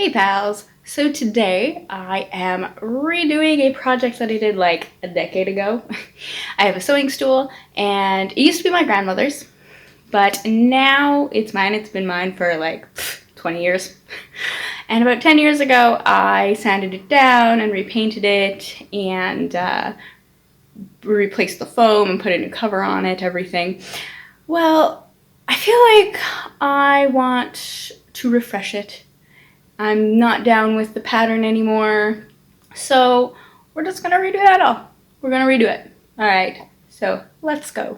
Hey pals! So today I am redoing a project that I did like a decade ago. I have a sewing stool and it used to be my grandmother's, but now it's mine. It's been mine for like 20 years. And about 10 years ago I sanded it down and repainted it and replaced the foam and put a new cover on it, everything. Well, I feel like I want to refresh it. I'm not down with the pattern anymore. So we're just gonna redo it all. We're gonna redo it. Alright, so let's go.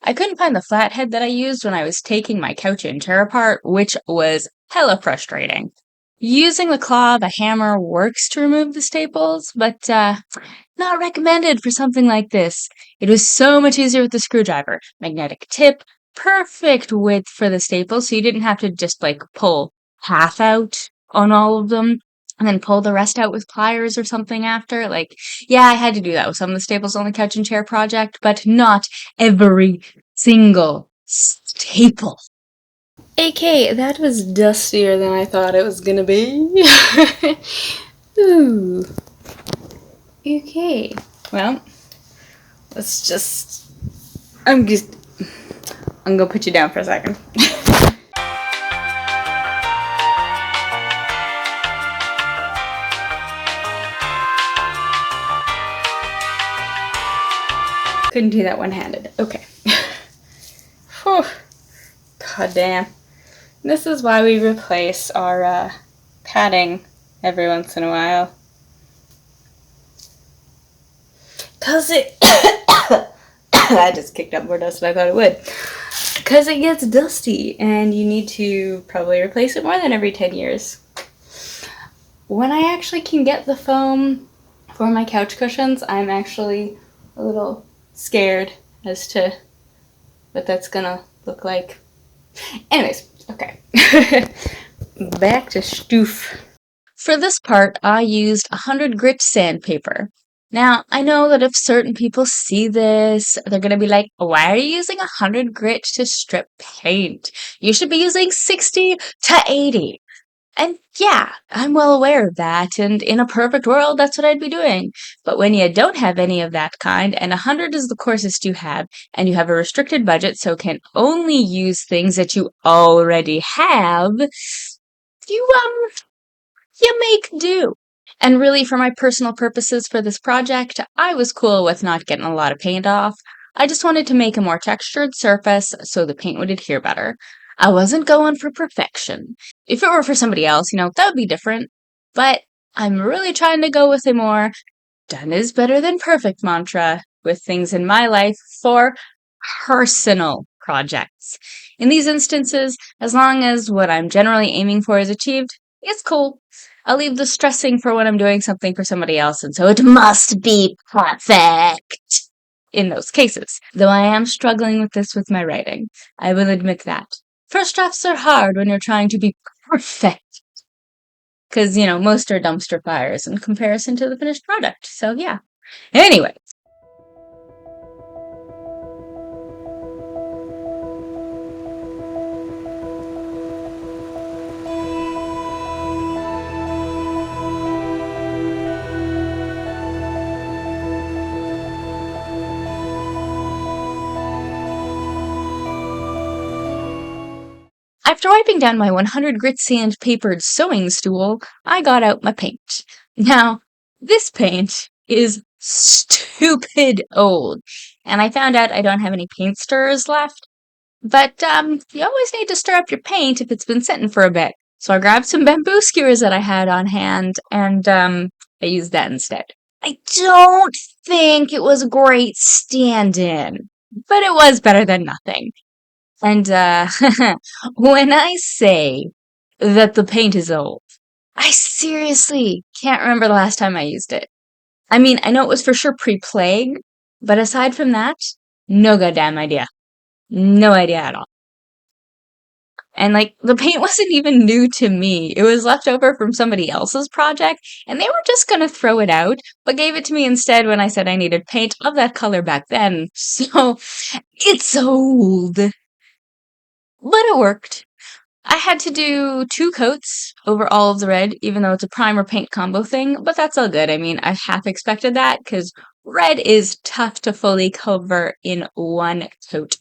I couldn't find the flathead that I used when I was taking my couch and chair apart, which was hella frustrating. Using the claw of a hammer works to remove the staples, but not recommended for something like this. It was so much easier with the screwdriver. Magnetic tip, perfect width for the staples, so you didn't have to just like pull half out on all of them and then pull the rest out with pliers or something after. Like, yeah, I had to do that with some of the staples on the couch and chair project, but not every single staple. AK, that was dustier than I thought it was gonna be. Ooh. Okay. Well, let's just. I'm just. I'm gonna put you down for a second. Couldn't do that one-handed. Okay. Whew. God damn. This is why we replace our padding every once in a while. Cause it I just kicked up more dust than I thought it would. Cause it gets dusty and you need to probably replace it more than every 10 years. When I actually can get the foam for my couch cushions, I'm actually a little scared as to what that's gonna look like. Anyways, okay. Back to Stoof. For this part, I used 100 grit sandpaper. Now, I know that if certain people see this, they're going to be like, why are you using 100 grit to strip paint? You should be using 60 to 80. And yeah, I'm well aware of that, and in a perfect world, that's what I'd be doing. But when you don't have any of that kind, and 100 is the coarsest you have, and you have a restricted budget, so can only use things that you already have, you, you make do. And really, for my personal purposes for this project, I was cool with not getting a lot of paint off. I just wanted to make a more textured surface so the paint would adhere better. I wasn't going for perfection. If it were for somebody else, that would be different. But I'm really trying to go with a more done is better than perfect mantra with things in my life for personal projects. In these instances, as long as what I'm generally aiming for is achieved, it's cool. I'll leave the stressing for when I'm doing something for somebody else, and so it must be perfect in those cases. Though I am struggling with this with my writing. I will admit that. First drafts are hard when you're trying to be perfect. Because, most are dumpster fires in comparison to the finished product. So, yeah. Anyway, after wiping down my 100 grit sandpapered sewing stool, I got out my paint. Now, this paint is stupid old, and I found out I don't have any paint stirrers left. But you always need to stir up your paint if it's been sitting for a bit. So I grabbed some bamboo skewers that I had on hand, and I used that instead. I don't think it was a great stand-in, but it was better than nothing. And when I say that the paint is old, I seriously can't remember the last time I used it. I mean, I know it was for sure pre-plague, but aside from that, no goddamn idea. No idea at all. And like the paint wasn't even new to me. It was left over from somebody else's project, and they were just gonna throw it out, but gave it to me instead when I said I needed paint of that color back then. So it's old. But it worked. I had to do 2 coats over all of the red, even though it's a primer paint combo thing, but that's all good. I mean, I half expected that because red is tough to fully cover in 1 coat.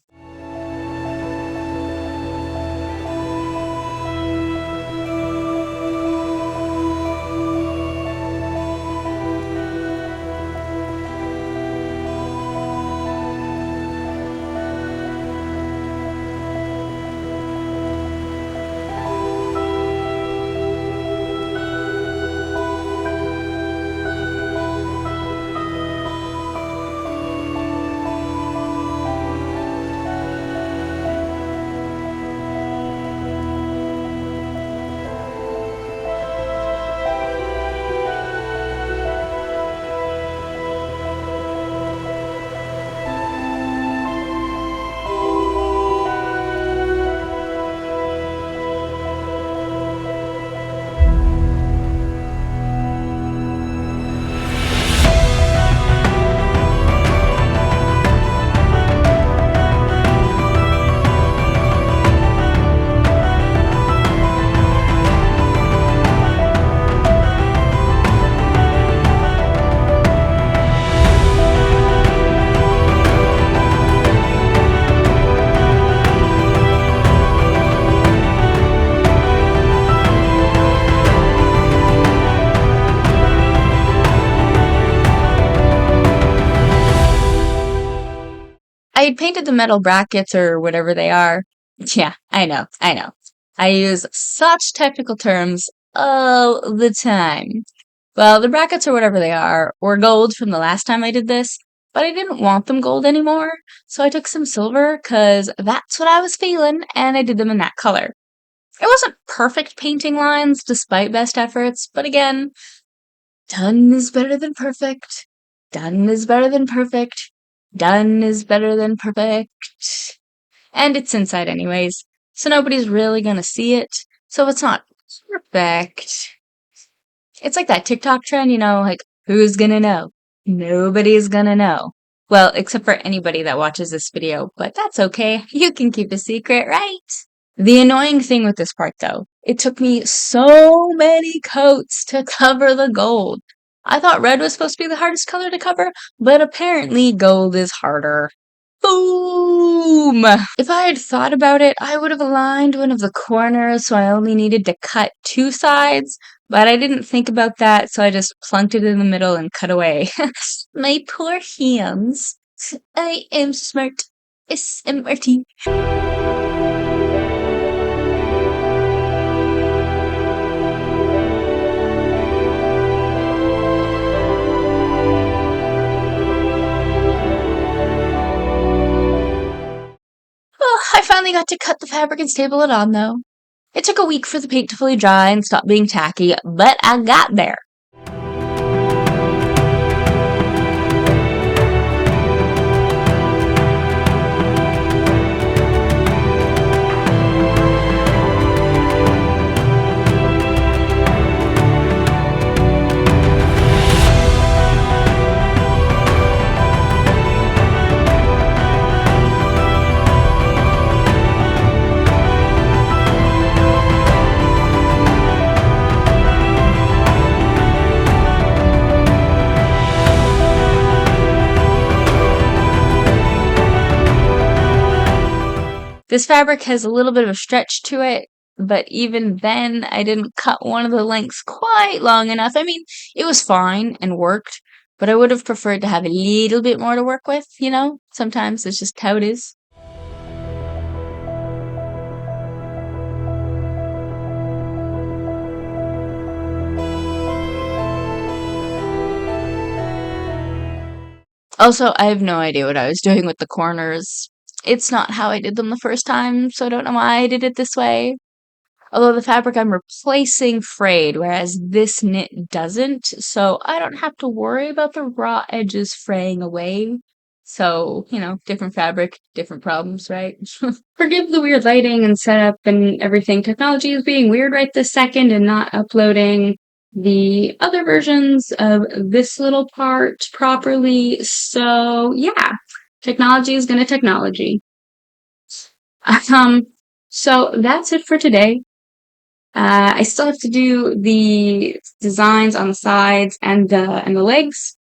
I had painted the metal brackets or whatever they are. Yeah, I know, I know. I use such technical terms all the time. Well, the brackets or whatever they are were gold from the last time I did this, but I didn't want them gold anymore, so I took some silver because that's what I was feeling, and I did them in that color. It wasn't perfect painting lines despite best efforts, but again, done is better than perfect. Done is better than perfect. Done is better than perfect. And it's inside anyways, so nobody's really gonna see it. So it's not perfect. It's like that TikTok trend, like, who's gonna know? Nobody's gonna know. Well, except for anybody that watches this video, but that's okay. You can keep a secret, right? The annoying thing with this part, though, it took me so many coats to cover the gold. I thought red was supposed to be the hardest color to cover, but apparently gold is harder. Boom! If I had thought about it, I would have aligned one of the corners so I only needed to cut 2 sides, but I didn't think about that, so I just plunked it in the middle and cut away. My poor hands. I am smart. SMRT. Oh, I finally got to cut the fabric and staple it on, though. It took a week for the paint to fully dry and stop being tacky, but I got there. This fabric has a little bit of a stretch to it, but even then, I didn't cut one of the lengths quite long enough. I mean, it was fine and worked, but I would have preferred to have a little bit more to work with, you know? Sometimes it's just how it is. Also, I have no idea what I was doing with the corners. It's not how I did them the first time, so I don't know why I did it this way. Although the fabric I'm replacing frayed, whereas this knit doesn't, so I don't have to worry about the raw edges fraying away. So, different fabric, different problems, right? Forgive the weird lighting and setup and everything. Technology is being weird right this second and not uploading the other versions of this little part properly. So, yeah, technology is gonna technology. Um, So that's it for today. I still have to do the designs on the sides and the legs,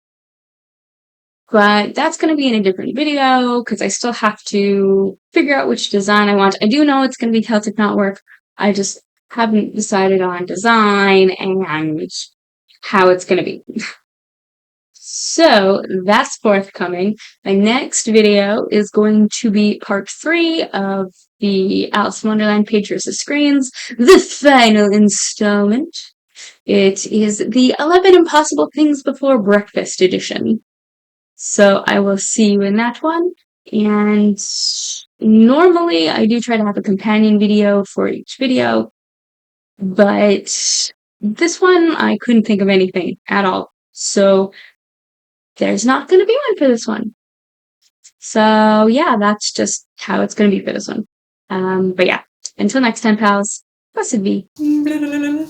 but that's going to be in a different video because I still have to figure out which design I want. I do know it's going to be Celtic knotwork. I just haven't decided on design and how it's going to be. So that's forthcoming. My next video is going to be part 3 of the Alice in Wonderland Page versus Screens, the final installment. It is the 11 Impossible Things Before Breakfast edition. So I will see you in that one. And normally I do try to have a companion video for each video, but this one I couldn't think of anything at all. So there's not going to be one for this one. So yeah, that's just how it's going to be for this one. But yeah, until next time, pals, blessed be.